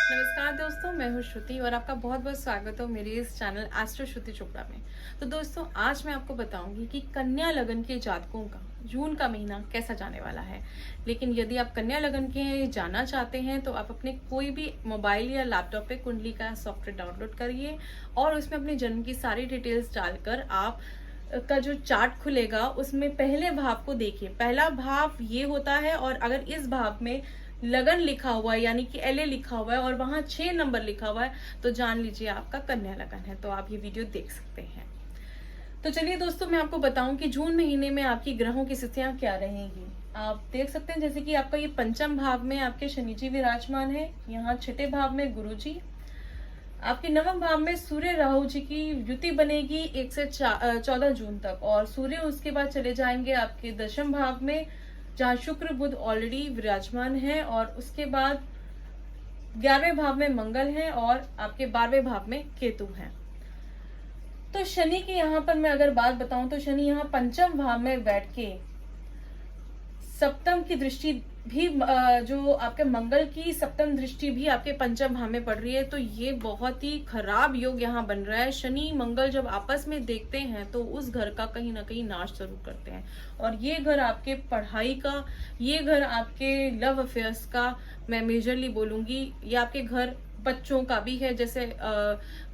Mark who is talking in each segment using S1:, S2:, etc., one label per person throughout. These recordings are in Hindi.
S1: नमस्कार दोस्तों, मैं हूँ श्रुति और आपका बहुत बहुत स्वागत हो मेरे इस चैनल एस्ट्रो श्रुति चोपड़ा में। तो दोस्तों, आज मैं आपको बताऊंगी कि कन्या लगन के जातकों का जून का महीना कैसा जाने वाला है। लेकिन यदि आप कन्या लगन के जानना चाहते हैं तो आप अपने कोई भी मोबाइल या लैपटॉप पे कुंडली का सॉफ्टवेयर डाउनलोड करिए और उसमें अपने जन्म की सारी डिटेल्स डालकर आप का जो चार्ट खुलेगा उसमें पहले भाव को देखिए। पहला भाव ये होता है और अगर इस भाव में लगन लिखा हुआ है यानी कि एलए लिखा हुआ है और वहां 6 नंबर लिखा हुआ है तो जान लीजिए आपका कन्या लगन है। तो आप ये वीडियो देख सकते हैं। तो चलिए दोस्तों, मैं आपको बताऊं कि जून महीने में आपकी ग्रहों की स्थितियां क्या रहेंगी। आप देख सकते हैं जैसे कि आपका ये पंचम भाव में आपके शनि जी विराजमान है, यहाँ छठे भाव में गुरु जी, आपके नवम भाव में सूर्य राहु जी की युति बनेगी 1 से 14 जून तक और सूर्य उसके बाद चले जाएंगे आपके दशम भाव में जहाँ शुक्र बुध ऑलरेडी विराजमान है और उसके बाद 11वें भाव में मंगल है और आपके 12वें भाव में केतु है। तो शनि की यहाँ पर मैं अगर बात बताऊं तो शनि यहाँ पंचम भाव में बैठ के सप्तम की दृष्टि भी जो आपके मंगल की सप्तम दृष्टि भी आपके पंचम भाव में पड़ रही है। तो ये बहुत ही खराब योग यहाँ बन रहा है। शनि मंगल जब आपस में देखते हैं तो उस घर का कहीं ना कहीं नाश जरूर करते हैं और ये घर आपके पढ़ाई का, ये घर आपके लव अफेयर्स का, मैं मेजरली बोलूंगी ये आपके घर बच्चों का भी है। जैसे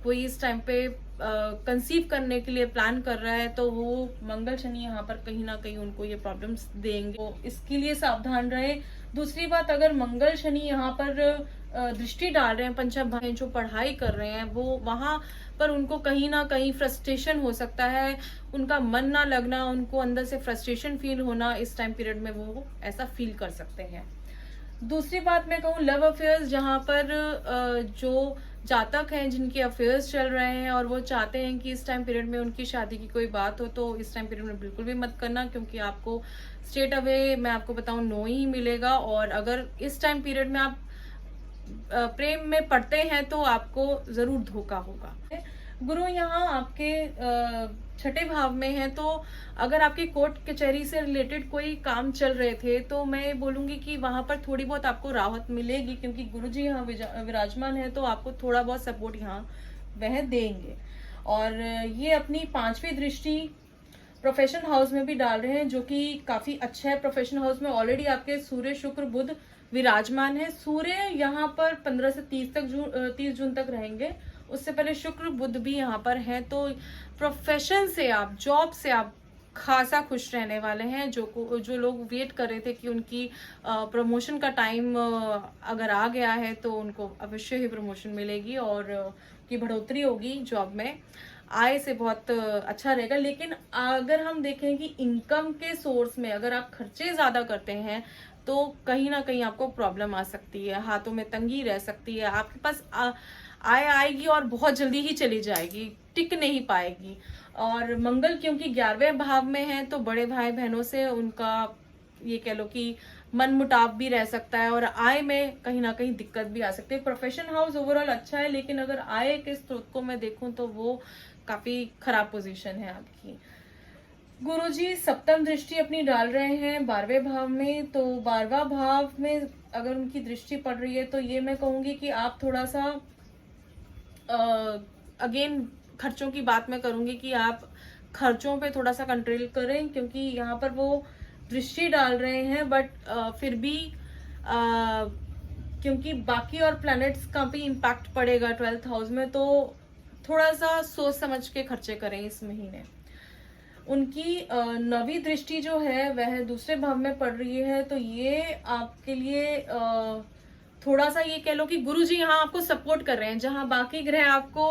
S1: कोई इस टाइम पे कंसीव करने के लिए प्लान कर रहा है तो वो मंगल शनि यहाँ पर कहीं ना कहीं उनको ये प्रॉब्लम्स देंगे, तो इसके लिए सावधान रहे। दूसरी बात, अगर मंगल शनि यहाँ पर दृष्टि डाल रहे हैं पंचम भाव में, जो पढ़ाई कर रहे हैं वो वहां पर उनको कहीं ना कहीं फ्रस्ट्रेशन हो सकता है, उनका मन ना लगना, उनको अंदर से फ्रस्ट्रेशन फील होना, इस टाइम पीरियड में वो ऐसा फील कर सकते हैं। दूसरी बात मैं कहूँ लव अफेयर्स, जहाँ पर जो जातक हैं जिनके अफेयर्स चल रहे हैं और वो चाहते हैं कि इस टाइम पीरियड में उनकी शादी की कोई बात हो तो इस टाइम पीरियड में बिल्कुल भी मत करना, क्योंकि आपको स्ट्रेट अवे मैं आपको बताऊं नो ही मिलेगा। और अगर इस टाइम पीरियड में आप प्रेम में पड़ते हैं तो आपको जरूर धोखा होगा। गुरु यहाँ आपके छठे भाव में है, तो अगर आपके कोर्ट कचहरी से रिलेटेड कोई काम चल रहे थे तो मैं बोलूंगी कि वहां पर थोड़ी बहुत आपको राहत मिलेगी, क्योंकि गुरु जी यहाँ विराजमान है तो आपको थोड़ा बहुत सपोर्ट यहाँ वह देंगे। और ये अपनी 5वीं दृष्टि प्रोफेशनल हाउस में भी डाल रहे हैं, जो कि काफी अच्छा है। प्रोफेशनल हाउस में ऑलरेडी आपके सूर्य शुक्र बुध विराजमान है। सूर्य यहाँ पर 15 से 30 जून तक रहेंगे, उससे पहले शुक्र बुध भी यहाँ पर है। तो प्रोफेशन से आप, जॉब से आप खासा खुश रहने वाले हैं। जो लोग वेट कर रहे थे कि उनकी प्रमोशन का टाइम अगर आ गया है तो उनको अवश्य ही प्रमोशन मिलेगी और की बढ़ोतरी होगी जॉब में, आय से बहुत अच्छा रहेगा। लेकिन अगर हम देखें कि इनकम के सोर्स में अगर आप खर्चे ज्यादा करते हैं तो कहीं ना कहीं आपको प्रॉब्लम आ सकती है, हाथों में तंगी रह सकती है, आपके पास आय आएगी और बहुत जल्दी ही चली जाएगी, टिक नहीं पाएगी। और मंगल क्योंकि 11वें भाव में है तो बड़े भाई बहनों से उनका ये कह लो कि मन मुटाव भी रह सकता है और आय में कहीं ना कहीं दिक्कत भी आ सकती है। प्रोफेशन हाउस ओवरऑल अच्छा है, लेकिन अगर आय के स्रोत को मैं देखूं तो वो काफी खराब पोजीशन है आपकी। गुरुजी सप्तम दृष्टि अपनी डाल रहे हैं 12वें भाव में, तो 12वां भाव में अगर उनकी दृष्टि पड़ रही है तो ये मैं कहूंगी कि आप थोड़ा सा अगेन खर्चों की बात मैं करूंगी कि आप खर्चों पे थोड़ा सा कंट्रोल करें, क्योंकि यहाँ पर वो दृष्टि डाल रहे हैं। बट फिर भी क्योंकि बाकी और प्लैनेट्स का भी इम्पैक्ट पड़ेगा 12th हाउस में, तो थोड़ा सा सोच समझ के खर्चे करें इस महीने। उनकी 9वीं दृष्टि जो है वह दूसरे भाव में पड़ रही है, तो ये आपके लिए थोड़ा सा ये कह लो कि गुरु जी यहाँ आपको सपोर्ट कर रहे हैं। जहां बाकी ग्रह आपको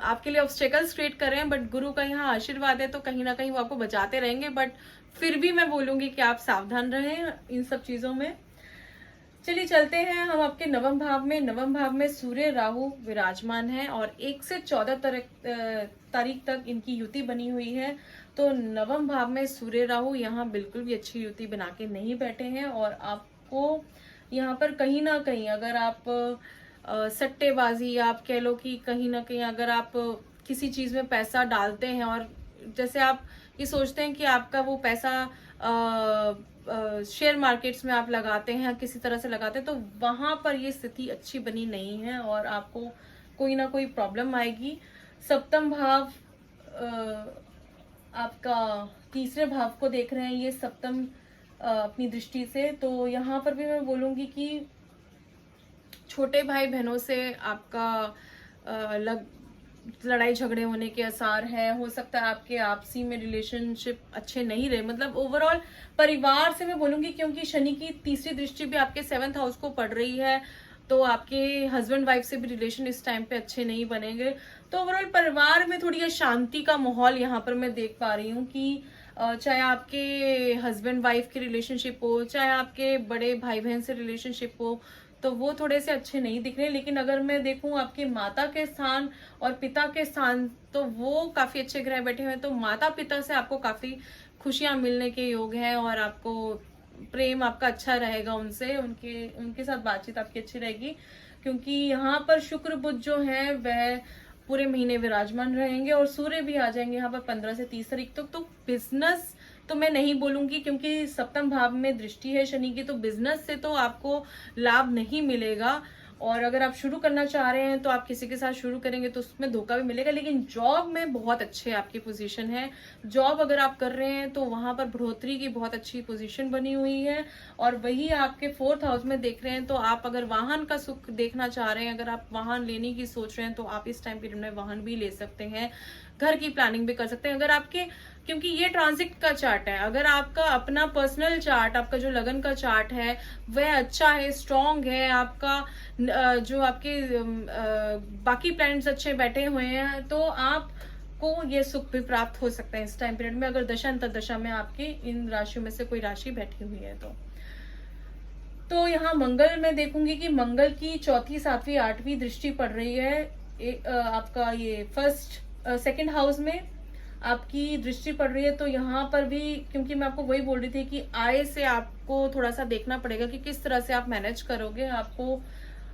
S1: आपके लिए ऑब्स्टेकल्स क्रिएट कर रहे हैं, बट गुरु का यहाँ आशीर्वाद है तो कहीं ना कहीं वो आपको बचाते रहेंगे। बट फिर भी मैं बोलूंगी कि आप सावधान रहें इन सब चीजों में। चलिए चलते हैं हम आपके नवम भाव में। नवम भाव में सूर्य राहु विराजमान है और 1 से 14 तारीख तक इनकी युति बनी हुई है। तो नवम भाव में सूर्य राहु यहाँ बिल्कुल भी अच्छी युति बना के नहीं बैठे हैं और आपको यहाँ पर कहीं ना कहीं अगर आप सट्टेबाजी, आप कह लो कि कहीं ना कहीं अगर आप किसी चीज में पैसा डालते हैं और जैसे आप ये सोचते हैं कि आपका वो पैसा शेयर मार्केट्स में आप लगाते हैं, किसी तरह से लगाते हैं, तो वहां पर ये स्थिति अच्छी बनी नहीं है और आपको कोई ना कोई प्रॉब्लम आएगी। सप्तम भाव आपका तीसरे भाव को देख रहे हैं ये सप्तम अपनी दृष्टि से, तो यहाँ पर भी मैं बोलूंगी कि छोटे भाई बहनों से आपका लड़ाई झगड़े होने के आसार हैं। हो सकता है आपके आपसी में रिलेशनशिप अच्छे नहीं रहे, मतलब ओवरऑल परिवार से मैं बोलूंगी, क्योंकि शनि की तीसरी दृष्टि भी आपके 7th हाउस को पड़ रही है, तो आपके हस्बैंड वाइफ से भी रिलेशन इस टाइम पे अच्छे नहीं बनेंगे। तो ओवरऑल परिवार में थोड़ी अशांति का माहौल यहाँ पर मैं देख पा रही हूँ कि चाहे आपके हस्बैंड वाइफ की रिलेशनशिप हो, चाहे आपके बड़े भाई बहन से रिलेशनशिप हो, तो वो थोड़े से अच्छे नहीं दिख रहे। लेकिन अगर मैं देखूं आपके माता के स्थान और पिता के स्थान, तो वो काफी अच्छे ग्रह बैठे हुए हैं, तो माता पिता से आपको काफी खुशियां मिलने के योग हैं और आपको प्रेम आपका अच्छा रहेगा उनसे, उनके साथ बातचीत आपकी अच्छी रहेगी, क्योंकि यहाँ पर शुक्र बुध जो है वह पूरे महीने विराजमान रहेंगे और सूर्य भी आ जाएंगे यहाँ पर 15 से 30 तारीख तक। तो बिजनेस तो मैं नहीं बोलूंगी, क्योंकि सप्तम भाव में दृष्टि है शनि की, तो बिजनेस से तो आपको लाभ नहीं मिलेगा। और अगर आप शुरू करना चाह रहे हैं तो आप किसी के साथ शुरू करेंगे तो उसमें धोखा भी मिलेगा। लेकिन जॉब में बहुत अच्छे आपकी पोजीशन है, जॉब अगर आप कर रहे हैं तो वहां पर बढ़ोतरी की बहुत अच्छी पोजीशन बनी हुई है। और वही आपके 4th हाउस में देख रहे हैं, तो आप अगर वाहन का सुख देखना चाह रहे हैं, अगर आप वाहन लेने की सोच रहे हैं, तो आप इस टाइम पीरियड में वाहन भी ले सकते हैं, घर की प्लानिंग भी कर सकते हैं। अगर आपके, क्योंकि ये ट्रांजिट का चार्ट है, अगर आपका अपना पर्सनल चार्ट, आपका जो लगन का चार्ट है वह अच्छा है, स्ट्रांग है, आपका जो आपके बाकी प्लैनेट्स अच्छे बैठे हुए हैं, तो आपको ये सुख भी प्राप्त हो सकता है इस टाइम पीरियड में, अगर दशा अंतर्दशा में आपकी इन राशियों में से कोई राशि बैठी हुई है तो यहाँ मंगल में देखूंगी कि मंगल की 4th, 7वीं, 8वीं दृष्टि पड़ रही है आपका ये 2nd हाउस में आपकी दृष्टि पड़ रही है। तो यहाँ पर भी, क्योंकि मैं आपको वही बोल रही थी कि आय से आपको थोड़ा सा देखना पड़ेगा कि किस तरह से आप मैनेज करोगे। आपको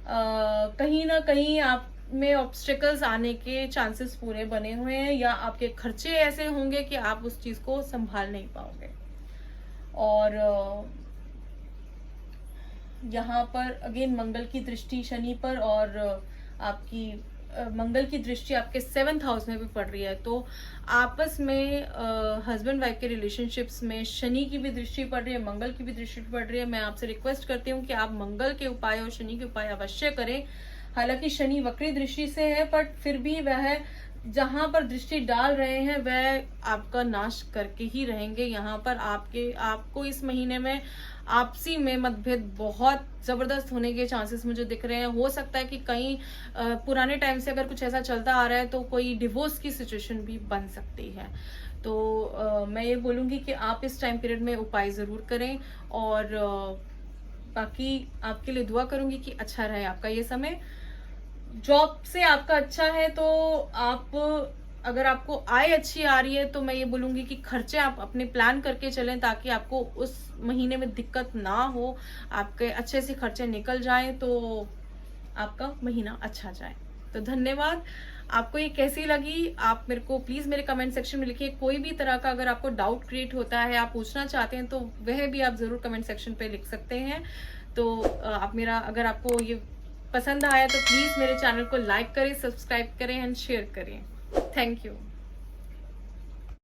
S1: कहीं ना कहीं आप में ऑब्स्टिकल्स आने के चांसेस पूरे बने हुए हैं, या आपके खर्चे ऐसे होंगे कि आप उस चीज को संभाल नहीं पाओगे। और यहाँ पर अगेन मंगल की दृष्टि शनि पर और आपकी मंगल की दृष्टि आपके 7th हाउस में भी पड़ रही है, तो आपस में हस्बैंड वाइफ के रिलेशनशिप्स में शनि की भी दृष्टि पड़ रही है, मंगल की भी दृष्टि पड़ रही है। मैं आपसे रिक्वेस्ट करती हूँ कि आप मंगल के उपाय और शनि के उपाय अवश्य करें। हालांकि शनि वक्री दृष्टि से है, बट फिर भी वह जहां पर दृष्टि डाल रहे हैं वह आपका नाश करके ही रहेंगे। यहाँ पर आपको इस महीने में आपसी में मतभेद बहुत जबरदस्त होने के चांसेस मुझे दिख रहे हैं। हो सकता है कि कहीं पुराने टाइम से अगर कुछ ऐसा चलता आ रहा है तो कोई डिवोर्स की सिचुएशन भी बन सकती है। तो मैं ये बोलूंगी कि आप इस टाइम पीरियड में उपाय जरूर करें, और बाकी आपके लिए दुआ करूंगी कि अच्छा रहे आपका ये समय। जॉब से आपका अच्छा है, तो आप अगर आपको आय अच्छी आ रही है तो मैं ये बोलूंगी कि खर्चे आप अपने प्लान करके चलें, ताकि आपको उस महीने में दिक्कत ना हो, आपके अच्छे से खर्चे निकल जाएं, तो आपका महीना अच्छा जाए। तो धन्यवाद। आपको ये कैसी लगी आप मेरे को प्लीज मेरे कमेंट सेक्शन में लिखिए। कोई भी तरह का अगर आपको डाउट क्रिएट होता है, आप पूछना चाहते हैं, तो वह भी आप जरूर कमेंट सेक्शन पे लिख सकते हैं। तो अगर आपको ये पसंद आया तो प्लीज मेरे चैनल को लाइक करें, सब्सक्राइब करें एंड शेयर करें। Thank you.